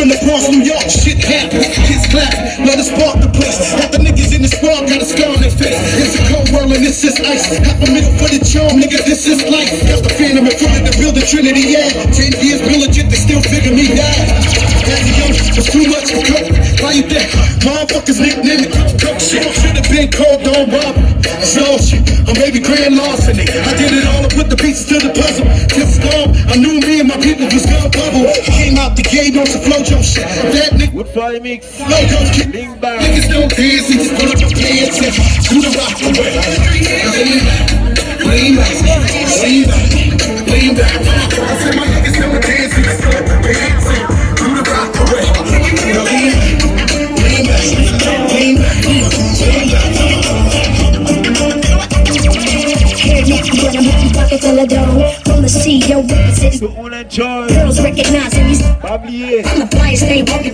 in the Bronx, New York, shit happens. Kids clap, let us spark the place. Half the niggas in the squad got a scar on their face. It's a cold world and this is ice. Half a meal for the charm, nigga, this is life. Got the phantom in front of the building, Trinity, yeah. 10 years, real legit, they still figure me out. As a young, it's too much for coke. Why you think motherfuckers nickname it coke shit? Should've been cold, don't bother. It's all shit, I'm baby grand larceny. I did it all, I put the pieces to the puzzle. Till storm, I knew me and my people was gonna bubble. Came out the gate on some flojo shit. That nigga Wood Fly Mix, logos kick. Bing Bang. Niggas don't dance, they just pull up your pants and do the rock away. Lean back, lean back, lean back. I said my niggas don't dance, they just pull up your pants and do the rock away. Lean back, lean back, lean back. Till the dome, from the sea, yo, represent Tout le monde enjoy. girls recognizing these. Pas oublier. I'm the flyest thing walking.